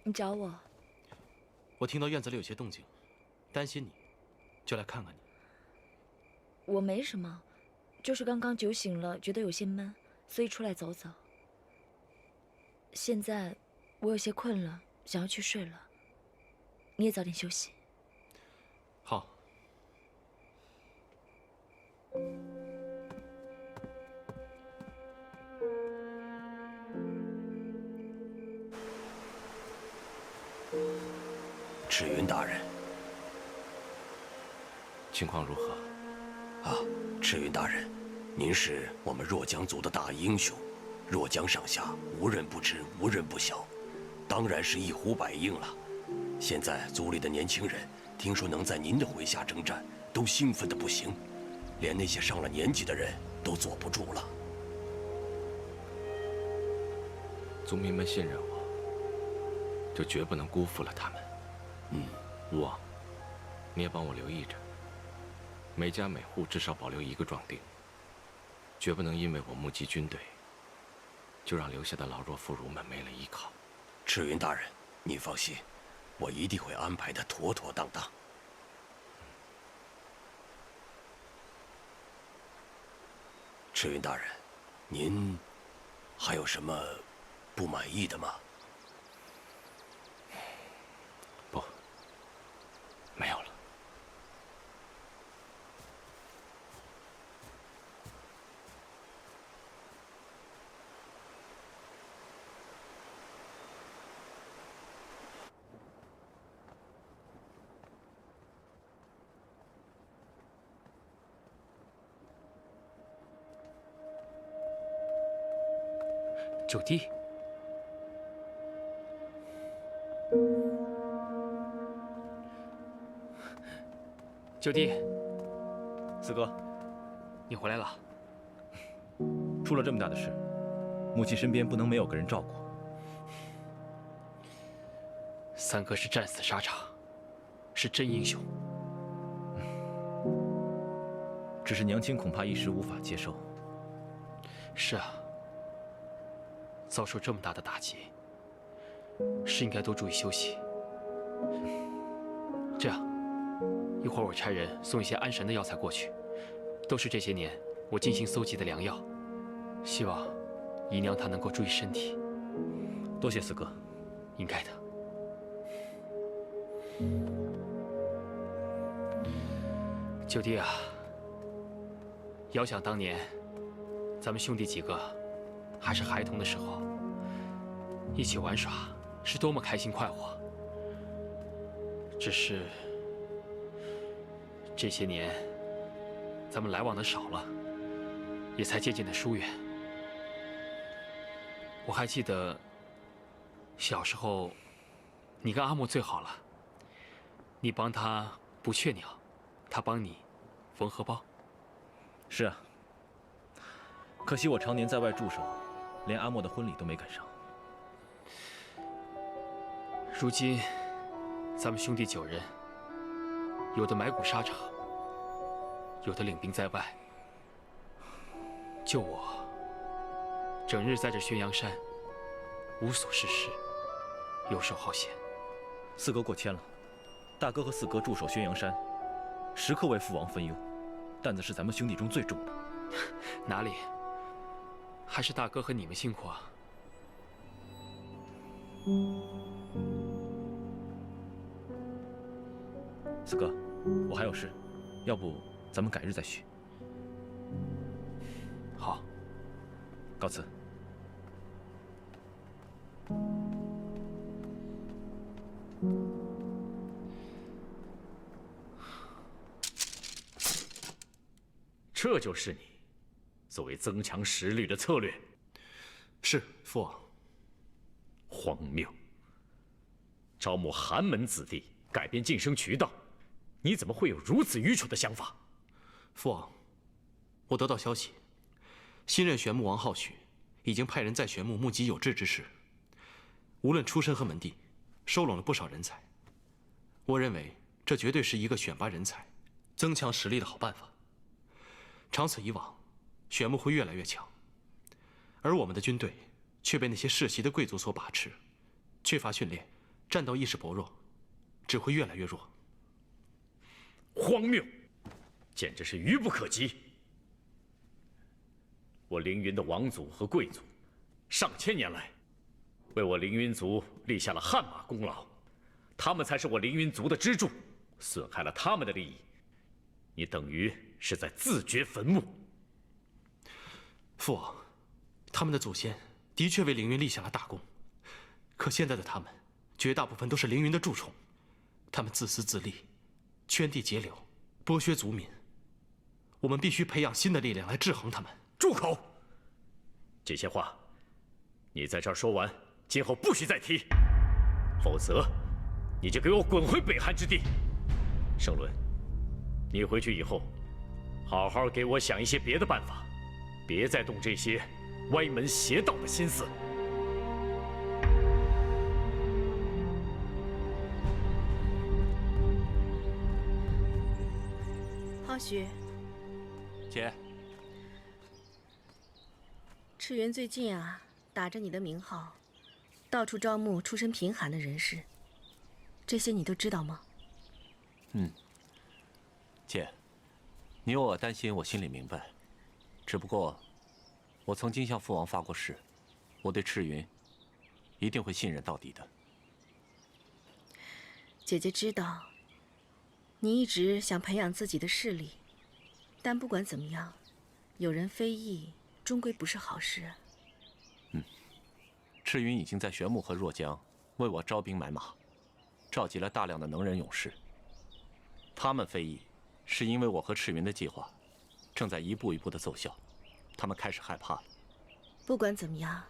你找我？我听到院子里有些动静，担心你，就来看看你。我没什么，就是刚刚酒醒了，觉得有些闷，所以出来走走。现在我有些困了，想要去睡了。你也早点休息。好。赤云大人，情况如何？啊，赤云大人，您是我们若江族的大英雄，若江上下无人不知，无人不晓，当然是一呼百应了。现在族里的年轻人听说能在您的麾下征战，都兴奋得不行，连那些上了年纪的人都坐不住了。族民们信任我，就绝不能辜负了他们。吴王，你也帮我留意着，每家每户至少保留一个壮丁，绝不能因为我目击军队，就让留下的老弱妇孺们没了依靠。赤云大人，您放心，我一定会安排的妥妥当当。赤云大人，您还有什么不满意的吗？不，没有了。九弟，九弟，四哥，你回来了。出了这么大的事，母亲身边不能没有个人照顾。三哥是战死沙场，是真英雄。只是娘亲恐怕一时无法接受。是啊。遭受这么大的打击，是应该多注意休息。这样，一会儿我差人送一些安神的药材过去，都是这些年我精心搜集的良药，希望姨娘她能够注意身体。多谢四哥，应该的。九弟啊，遥想当年，咱们兄弟几个还是孩童的时候，一起玩耍是多么开心快活。只是这些年，咱们来往的少了，也才渐渐的疏远。我还记得小时候，你跟阿莫最好了，你帮他捕雀鸟，他帮你缝荷包。是啊，可惜我常年在外驻守，连阿莫的婚礼都没赶上。如今，咱们兄弟9人，有的埋骨沙场，有的领兵在外，就我，整日在这宣阳山，无所事事，游手好闲。四哥过谦了，大哥和四哥驻守宣阳山，时刻为父王分忧，担子是咱们兄弟中最重的。哪里？还是大哥和你们辛苦啊！四哥，我还有事，要不咱们改日再叙。好，告辞。这就是你作为增强实力的策略。是父王。荒谬！招募寒门子弟，改变晋升渠道，你怎么会有如此愚蠢的想法？父王，我得到消息，新任玄牧王浩许已经派人在玄牧募集有志之士，无论出身和门第，收拢了不少人才。我认为这绝对是一个选拔人才、增强实力的好办法。长此以往，玄牧会越来越强，而我们的军队却被那些世袭的贵族所把持，缺乏训练，战斗意识薄弱，只会越来越弱。荒谬，简直是愚不可及。我凌云的王祖和贵族，上千年来，为我凌云族立下了汗马功劳，他们才是我凌云族的支柱。损害了他们的利益，你等于是在自掘坟墓。父王，他们的祖先的确为凌云立下了大功，可现在的他们，绝大部分都是凌云的蛀虫，他们自私自利，圈地节流，剥削族民。我们必须培养新的力量来制衡他们。住口！这些话，你在这儿说完，今后不许再提，否则，你就给我滚回北韩之地。盛伦，你回去以后，好好给我想一些别的办法，别再动这些歪门邪道的心思。浩许，姐，赤云最近啊，打着你的名号，到处招募出身贫寒的人士，这些你都知道吗？姐，你有我担心，我心里明白。只不过，我曾经向父王发过誓，我对赤云一定会信任到底的。姐姐知道，你一直想培养自己的势力，但不管怎么样，有人非议，终归不是好事。赤云已经在玄木和若江为我招兵买马，召集了大量的能人勇士。他们非议，是因为我和赤云的计划正在一步一步的奏效，他们开始害怕了。不管怎么样，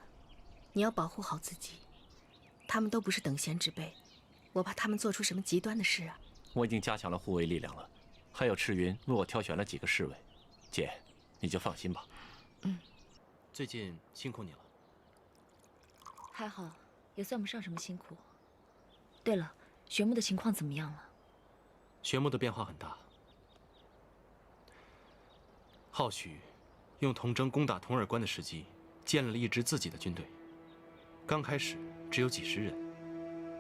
你要保护好自己。他们都不是等闲之辈，我怕他们做出什么极端的事啊。我已经加强了护卫力量了，还有赤云为我挑选了几个侍卫。姐，你就放心吧。最近辛苦你了。还好，也算不上什么辛苦。对了，玄木的情况怎么样了？玄木的变化很大。浩许用童征攻打童尔关的时机，建立了一支自己的军队。刚开始只有几十人，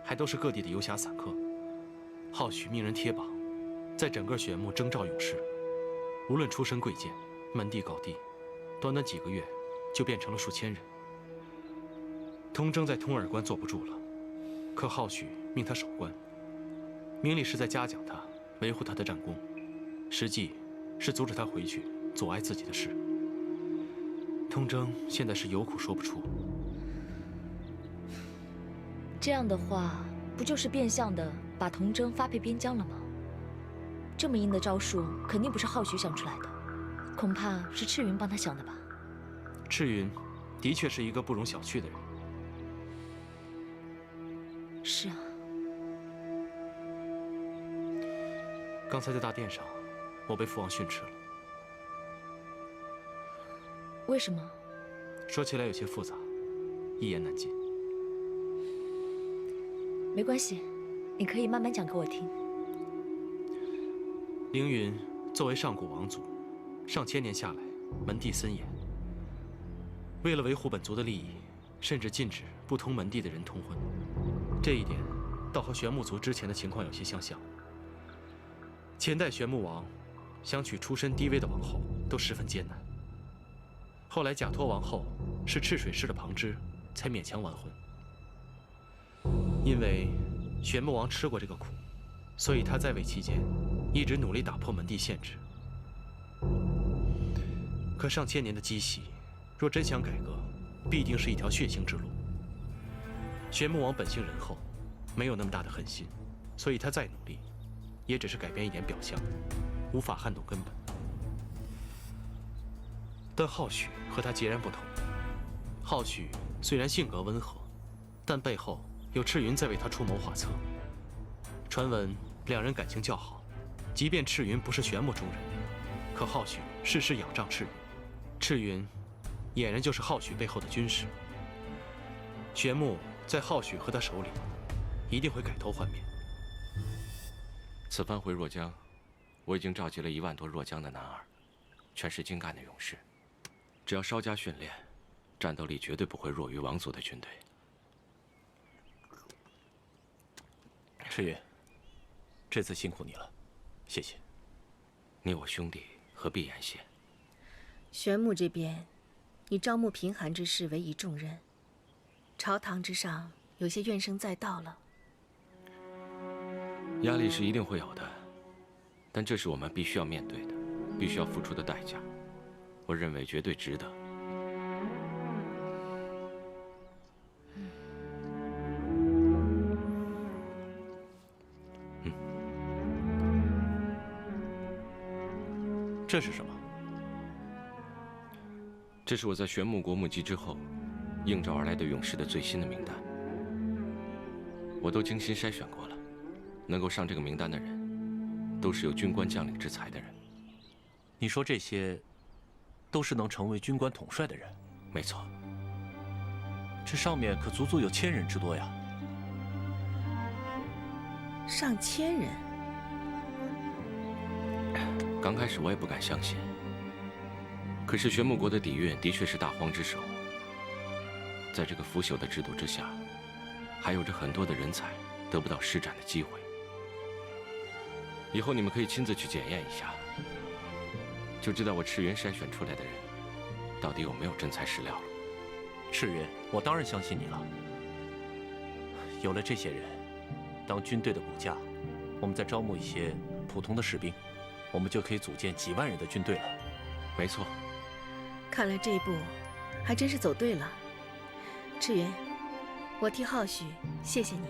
还都是各地的游侠散客。浩许命人贴榜，在整个玄木征召勇士，无论出身贵贱、门第高低，短短几个月就变成了数千人。童征在童尔关坐不住了，可浩许命他守关，明里是在嘉奖他，维护他的战功，实际是阻止他回去，阻碍自己的事。童征现在是有苦说不出。这样的话，不就是变相的把童征发配边疆了吗？这么阴的招数，肯定不是浩许想出来的，恐怕是赤云帮他想的吧。赤云的确是一个不容小觑的人。是啊。刚才在大殿上，我被父王训斥了。为什么？说起来有些复杂，一言难尽。没关系，你可以慢慢讲给我听。凌云作为上古王族，上千年下来，门第森严。为了维护本族的利益，甚至禁止不同门第的人通婚。这一点，倒和玄木族之前的情况有些相像。前代玄木王想娶出身低微的王后，都十分艰难。后来假托王后是赤水氏的旁支，才勉强完婚。因为玄木王吃过这个苦，所以他在位期间一直努力打破门第限制。可上千年的积习，若真想改革，必定是一条血腥之路。玄木王本性仁厚，没有那么大的狠心，所以他再努力，也只是改变一点表象，无法撼动根本。但浩许和他截然不同。浩许虽然性格温和，但背后有赤云在为他出谋划策。传闻两人感情较好，即便赤云不是玄木中人，可浩许事事仰仗赤云，赤云俨然就是浩许背后的军师。玄木在浩许和他手里，一定会改头换面。此番回若江，我已经召集了1万多若江的男儿，全是精干的勇士。只要稍加训练，战斗力绝对不会弱于王族的军队。赤云，这次辛苦你了，谢谢。你我兄弟何必言谢？玄牧这边，以招募贫寒之士为一重任，朝堂之上有些怨声载道了。压力是一定会有的，但这是我们必须要面对的，必须要付出的代价。我认为绝对值得。这是什么？这是我在玄牧国目击之后，应召而来的勇士的最新的名单。我都精心筛选过了，能够上这个名单的人，都是有军官将领之才的人。你说这些，都是能成为军官统帅的人？没错。这上面可足足有1000人之多呀！上千人。刚开始我也不敢相信，可是玄牧国的底蕴的确是大荒之首，在这个腐朽的制度之下，还有着很多的人才得不到施展的机会。以后你们可以亲自去检验一下，就知道我赤云筛选出来的人到底有没有真材实料了。赤云，我当然相信你了。有了这些人当军队的骨架，我们再招募一些普通的士兵，我们就可以组建几万人的军队了。没错。看来这一步还真是走对了。赤云，我替浩许谢谢你。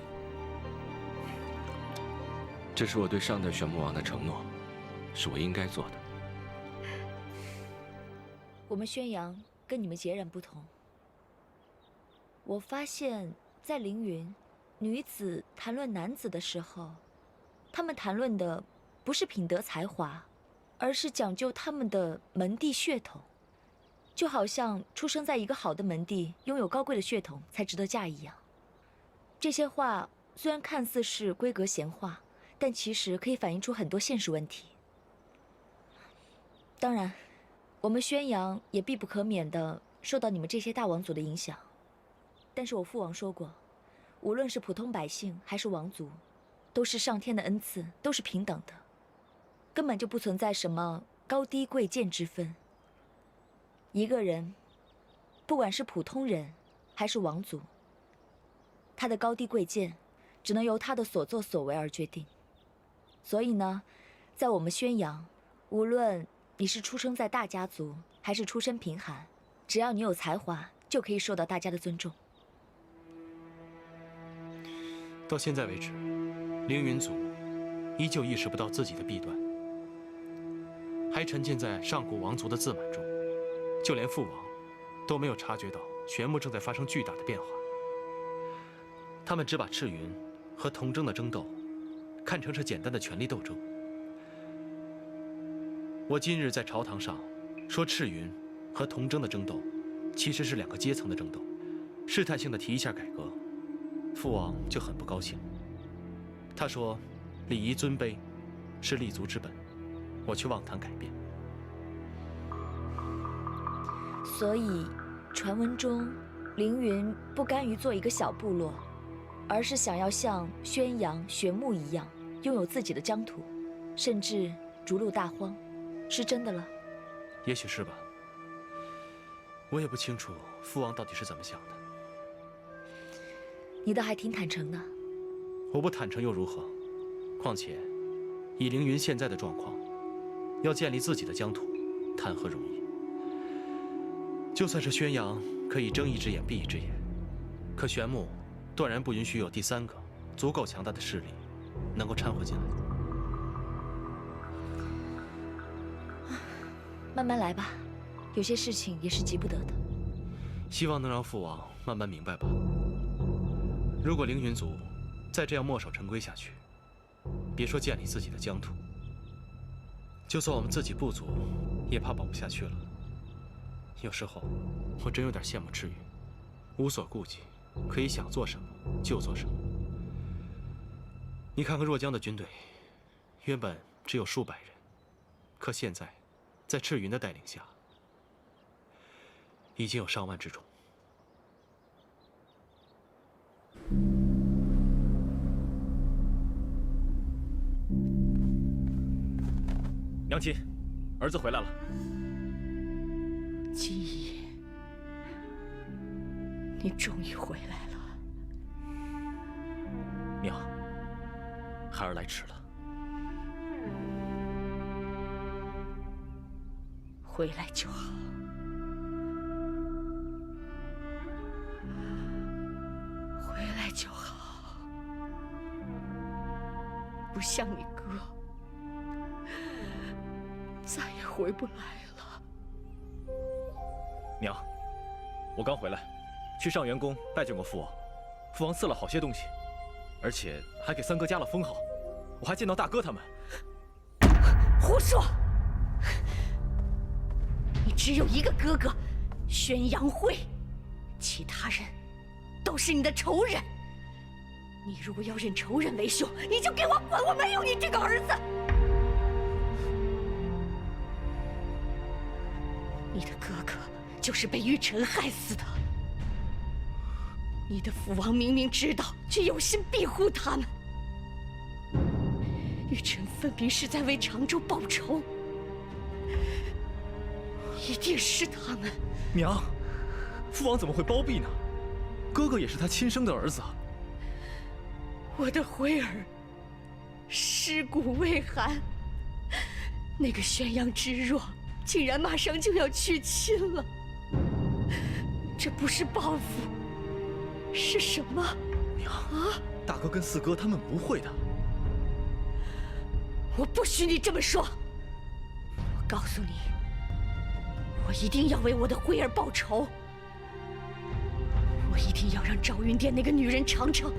这是我对上代玄牧王的承诺，是我应该做的。我们宣阳跟你们截然不同。我发现，在凌云，女子谈论男子的时候，他们谈论的不是品德才华，而是讲究他们的门第血统，就好像出生在一个好的门第，拥有高贵的血统才值得嫁一样。这些话虽然看似是闺阁闲话，但其实可以反映出很多现实问题。当然，我们宣阳也必不可免地受到你们这些大王族的影响。但是我父王说过，无论是普通百姓还是王族，都是上天的恩赐，都是平等的，根本就不存在什么高低贵贱之分。一个人，不管是普通人还是王族，他的高低贵贱，只能由他的所作所为而决定。所以呢，在我们宣阳，无论你是出生在大家族，还是出身贫寒，只要你有才华，就可以受到大家的尊重。到现在为止，凌云族依旧意识不到自己的弊端，还沉浸在上古王族的自满中，就连父王都没有察觉到玄牧正在发生巨大的变化。他们只把赤云和童征的争斗看成是简单的权力斗争。我今日在朝堂上说赤云和童征的争斗其实是2个阶层的争斗，试探性的提一下改革，父王就很不高兴。他说礼仪尊卑是立足之本，我却妄谈改变。所以传闻中凌云不甘于做一个小部落，而是想要像宣阳、玄牧一样拥有自己的疆土，甚至逐鹿大荒，是真的了？也许是吧，我也不清楚父王到底是怎么想的。你倒还挺坦诚的。我不坦诚又如何？况且，以凌云现在的状况，要建立自己的疆土，谈何容易？就算是宣阳可以睁一只眼闭一只眼，可玄牧断然不允许有第3个足够强大的势力能够掺和进来。慢慢来吧，有些事情也是急不得的。希望能让父王慢慢明白吧。如果凌云族再这样墨守成规下去，别说建立自己的疆土，就算我们自己部族，也怕保不下去了。有时候，我真有点羡慕赤云，无所顾忌，可以想做什么就做什么。你看看若江的军队，原本只有数百人，可现在，在赤云的带领下，已经有上万之众。娘亲，儿子回来了。金怡，你终于回来了。娘，孩儿来迟了。回来就好。回来就好。不像你哥，再也回不来了。娘，我刚回来，去上元宫拜见过父王，父王赐了好些东西，而且还给三哥加了封号。我还见到大哥他们。胡说！你只有一个哥哥，宣阳会，其他人都是你的仇人。你如果要认仇人为兄，你就给我滚！我没有你这个儿子。你的哥哥就是被玉宸害死的。你的父王明明知道，却有心庇护他们。玉宸分明是在为长州报仇，一定是他们。娘，父王怎么会包庇呢？哥哥也是他亲生的儿子。我的辉儿尸骨未寒，那个宣阳之若竟然马上就要娶亲了，这不是报复是什么？娘啊，大哥跟四哥他们不会的。我不许你这么说！我告诉你，我一定要为我的辉儿报仇，我一定要让赵云殿那个女人尝尝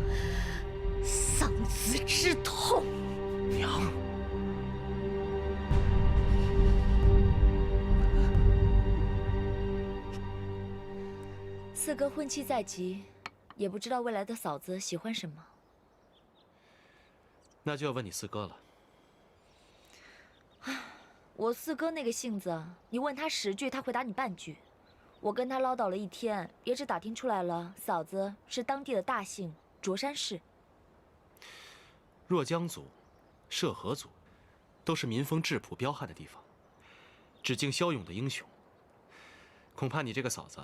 丧子之痛。娘，四哥婚期在即，也不知道未来的嫂子喜欢什么。那就要问你四哥了。我四哥那个性子，你问他10句，他回答你半句。我跟他唠叨了一天，也只打听出来了，嫂子是当地的大姓卓山氏。若江族、涉河族，都是民风质朴彪悍的地方，只敬骁勇的英雄。恐怕你这个嫂子，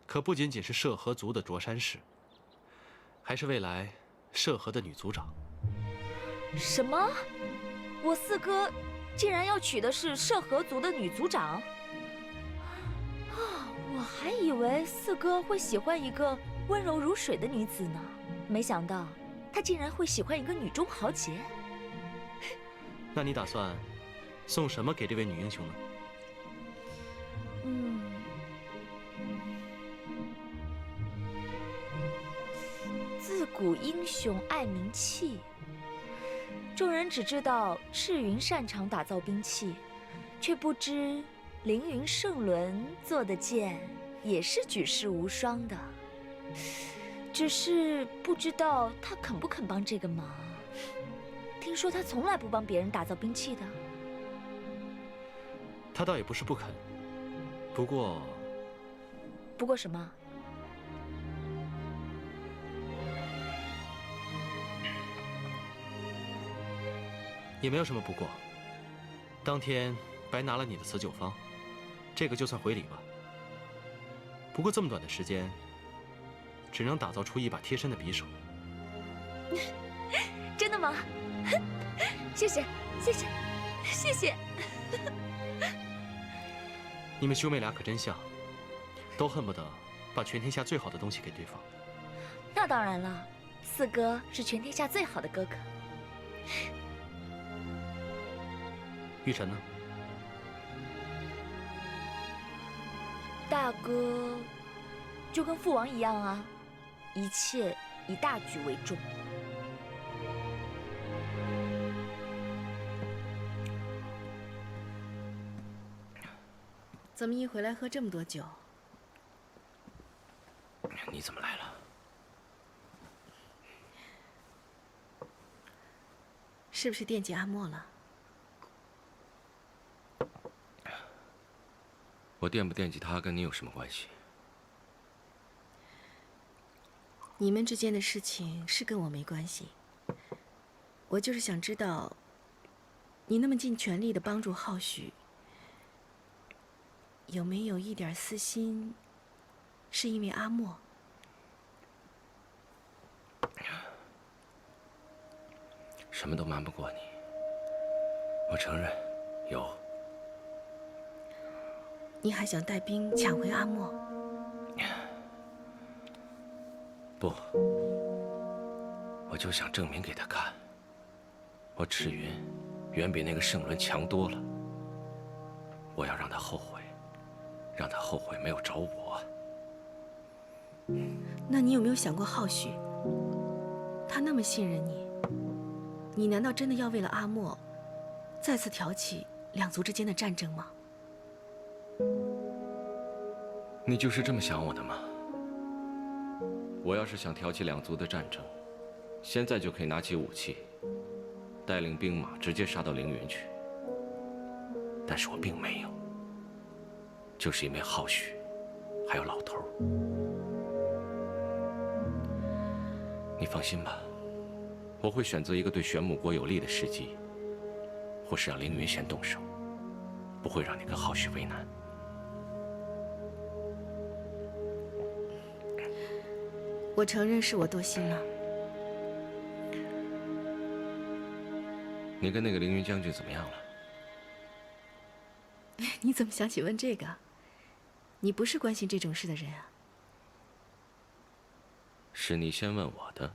可不仅仅是涉河族的卓山氏，还是未来涉河的女族长。什么？我四哥竟然要娶的是涉河族的女族长？啊，我还以为四哥会喜欢一个温柔如水的女子呢，没想到他竟然会喜欢一个女中豪杰。那你打算送什么给这位女英雄呢？自古英雄爱名气。众人只知道赤云擅长打造兵器，却不知凌云圣伦做的剑也是举世无双的。只是不知道他肯不肯帮这个忙。听说他从来不帮别人打造兵器的。他倒也不是不肯，不过什么？也没有什么不过。当天白拿了你的辞酒方，这个就算回礼吧。不过这么短的时间，只能打造出一把贴身的匕首。真的吗？谢谢，谢谢，谢谢。你们兄妹俩可真像，都恨不得把全天下最好的东西给对方。那当然了，四哥是全天下最好的哥哥。玉宸呢？大哥就跟父王一样啊，一切以大局为重。怎么一回来喝这么多酒？你怎么来了？是不是惦记阿莫了？我惦不惦记他，跟你有什么关系？你们之间的事情是跟我没关系。我就是想知道，你那么尽全力的帮助浩许，有没有一点私心？是因为阿莫？什么都瞒不过你，我承认有。你还想带兵抢回阿莫？不，我就想证明给他看，我赤云远比那个圣伦强多了。我要让他后悔，让他后悔没有找我。那你有没有想过浩许？他那么信任你，你难道真的要为了阿莫，再次挑起两族之间的战争吗？你就是这么想我的吗？我要是想挑起两族的战争，现在就可以拿起武器，带领兵马直接杀到凌云去。但是我并没有，就是因为浩许，还有老头儿。你放心吧，我会选择一个对玄武国有利的时机，或是让凌云先动手，不会让你跟浩许为难。我承认是我多心了。你跟那个凌云将军怎么样了？你怎么想起问这个？你不是关心这种事的人啊。是你先问我的。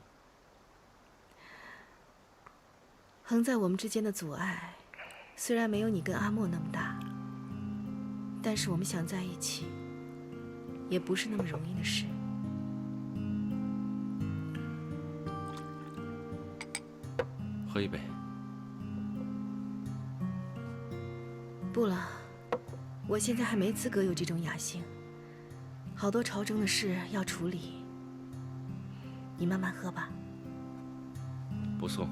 横在我们之间的阻碍，虽然没有你跟阿莫那么大，但是我们想在一起，也不是那么容易的事。喝一杯。不了，我现在还没资格有这种雅兴，好多朝中的事要处理。你慢慢喝吧。不送。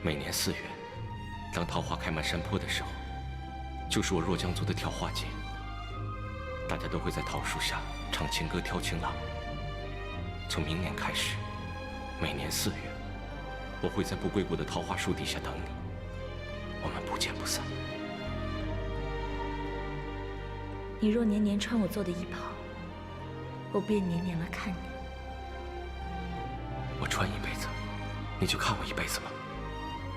每年4月，当桃花开满山坡的时候，就是我若江族的跳花节。大家都会在桃树下唱情歌、跳情郎。从明年开始，每年4月，我会在不归国的桃花树底下等你，我们不见不散。你若年年穿我做的衣袍，我便年年来看你。我穿一辈子，你就看我一辈子吗？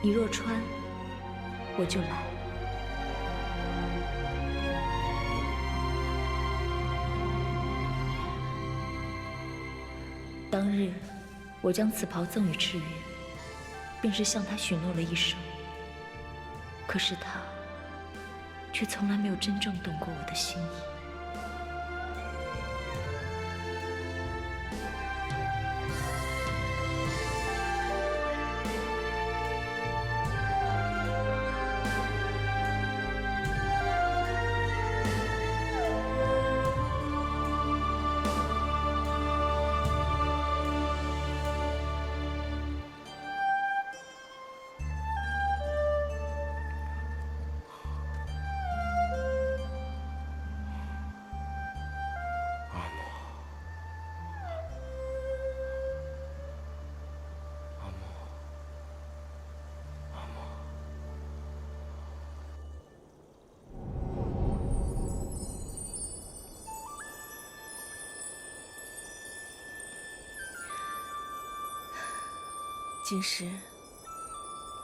你若穿，我就来。当日，我将此袍赠与赤云，便是向他许诺了一生。可是他，却从来没有真正懂过我的心意。锦时，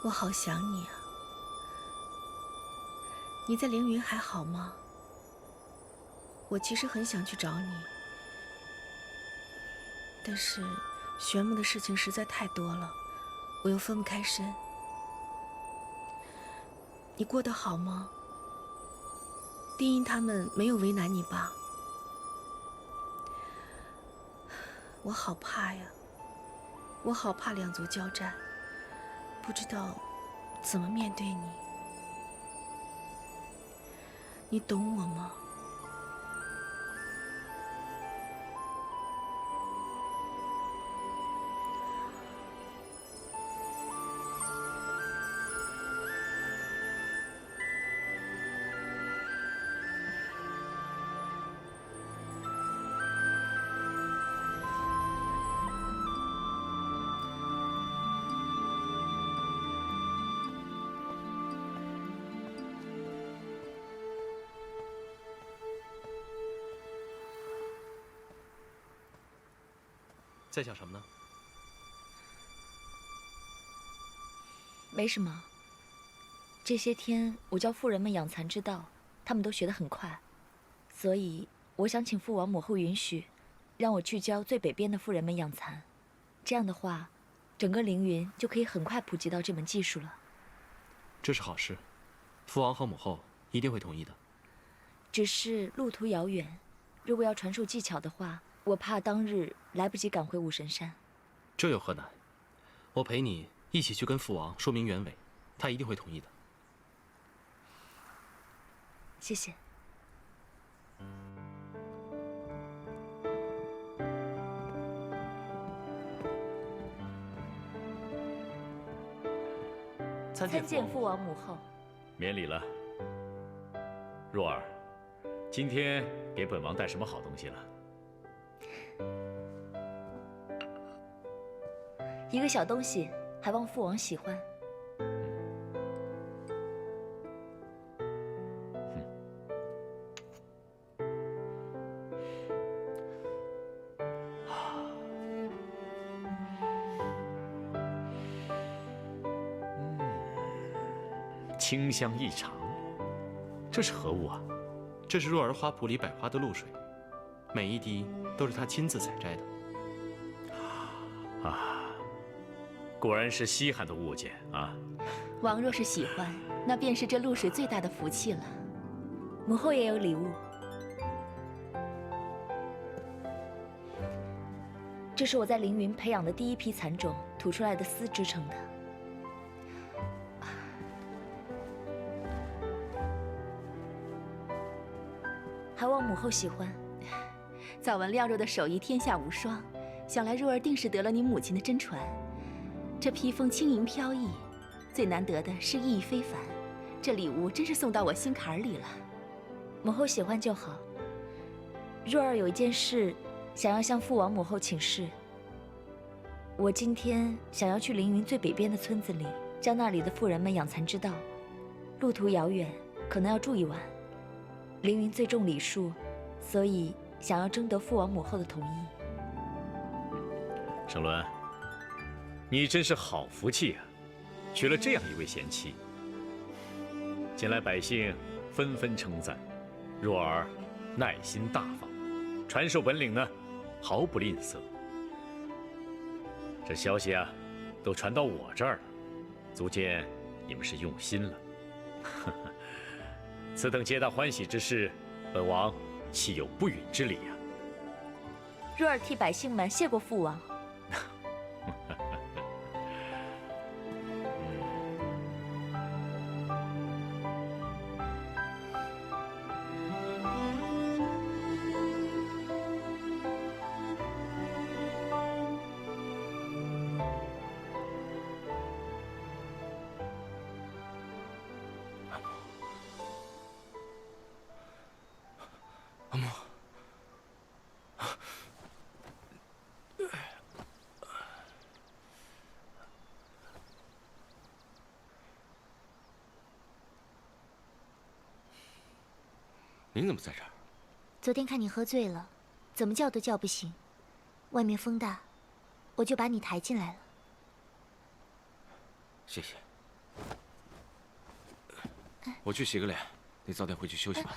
我好想你啊！你在凌云还好吗？我其实很想去找你，但是玄木的事情实在太多了，我又分不开身。你过得好吗？丁音他们没有为难你吧？我好怕呀！我好怕两族交战，不知道怎么面对你。你懂我吗？在想什么呢？没什么。这些天我教妇人们养蚕之道，他们都学得很快，所以我想请父王母后允许，让我去教最北边的妇人们养蚕。这样的话，整个凌云就可以很快普及到这门技术了。这是好事，父王和母后一定会同意的。只是路途遥远，如果要传授技巧的话，我怕当日来不及赶回武神山。这有何难？我陪你一起去跟父王说明原委，他一定会同意的。谢谢。参见父王母后。免礼了。若儿，今天给本王带什么好东西了？一个小东西，还望父王喜欢。清香异常，这是何物啊？这是若儿花圃里百花的露水，每一滴都是她亲自采摘的。啊，果然是稀罕的物件啊！王若是喜欢，那便是这露水最大的福气了。母后也有礼物，这是我在凌云培养的第一批蚕种吐出来的丝织成的。还望母后喜欢。早闻亮若的手艺天下无双，想来若儿定是得了你母亲的真传。这披风轻盈飘逸，最难得的是意义非凡。这礼物真是送到我心坎里了。母后喜欢就好。若儿有一件事，想要向父王母后请示。我今天想要去凌云最北边的村子里，教那里的妇人们养蚕之道。路途遥远，可能要住一晚。凌云最重礼数，所以想要征得父王母后的同意。盛伦，你真是好福气啊，娶了这样一位贤妻。近来百姓纷纷称赞，若儿耐心大方，传授本领呢毫不吝啬。这消息啊，都传到我这儿了，足见你们是用心了。此等皆大欢喜之事，本王岂有不允之理呀？若儿替百姓们谢过父王。您怎么在这儿？昨天看你喝醉了，怎么叫都叫不醒。外面风大，我就把你抬进来了。谢谢。我去洗个脸，你早点回去休息吧。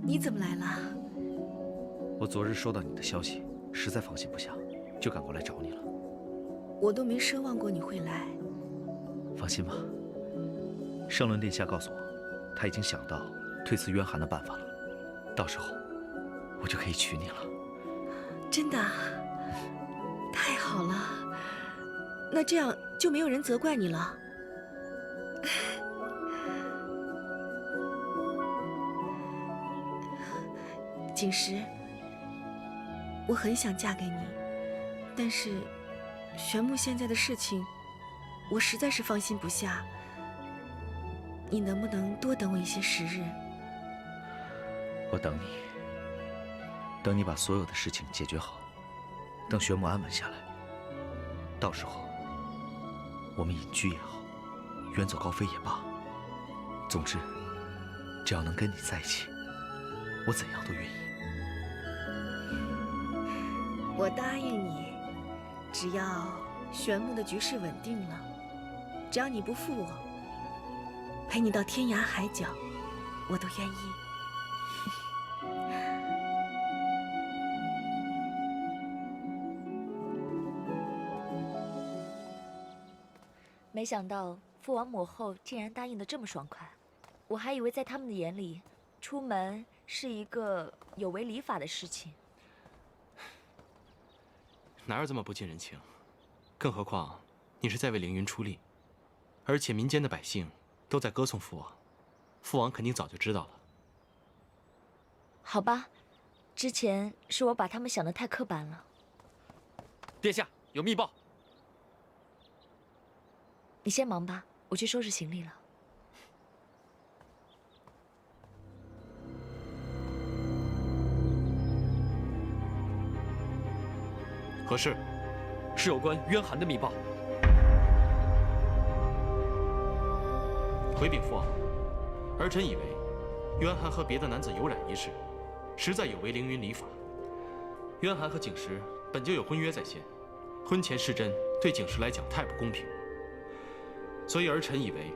你怎么来了？我昨日收到你的消息，实在放心不下，就赶过来找你了。我都没奢望过你会来。放心吧，圣伦殿下告诉我，他已经想到推辞渊寒的办法了，到时候我就可以娶你了。真的？太好了，那这样就没有人责怪你了。景时，我很想嫁给你，但是玄牧现在的事情，我实在是放心不下。你能不能多等我一些时日？我等你，等你把所有的事情解决好，等玄牧安稳下来，到时候我们隐居也好，远走高飞也罢，总之，只要能跟你在一起，我怎样都愿意。我答应你，只要玄牧的局势稳定了，只要你不负我，陪你到天涯海角，我都愿意。没想到父王母后竟然答应得这么爽快，我还以为在他们的眼里，出门是一个有违礼法的事情。哪有这么不近人情？更何况你是在为凌云出力，而且民间的百姓都在歌颂父王，父王肯定早就知道了。好吧，之前是我把他们想得太刻板了。殿下有密报。你先忙吧，我去收拾行李了。何事？是有关渊寒的密报。回禀父王，儿臣以为渊寒和别的男子有染一事，实在有违凌云礼法。渊寒和景时本就有婚约在先，婚前失贞对景时来讲太不公平，所以儿臣以为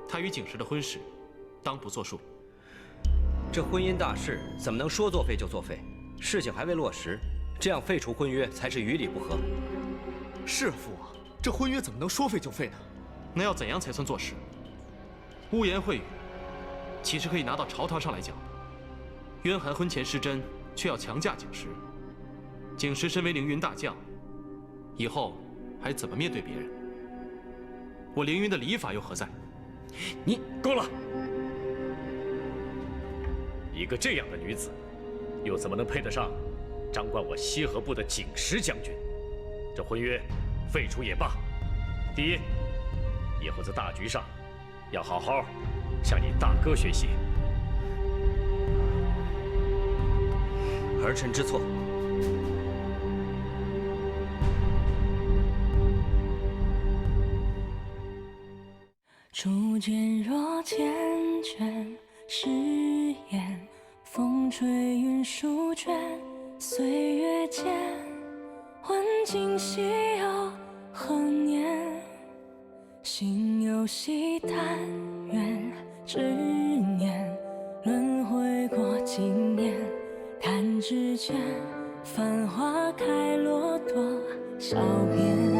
他与景时的婚事当不作数。这婚姻大事怎么能说作废就作废？事情还未落实，这样废除婚约才是于理不合。是啊，父王，这婚约怎么能说废就废呢？那要怎样才算作实？污言秽语，其实可以拿到朝堂上来讲。渊寒婚前失贞，却要强嫁景时。景时身为凌云大将，以后还怎么面对别人？我凌云的礼法又何在？你够了！一个这样的女子，又怎么能配得上掌管我西河部的景时将军？这婚约废除也罢。第一，以后在大局上要好好向你大哥学习。儿臣知错。初见若缱绻誓言，风吹云舒卷，岁月间，问今夕又何年？心有惜，但愿执念，轮回过几年，弹指间，繁花开落多少遍。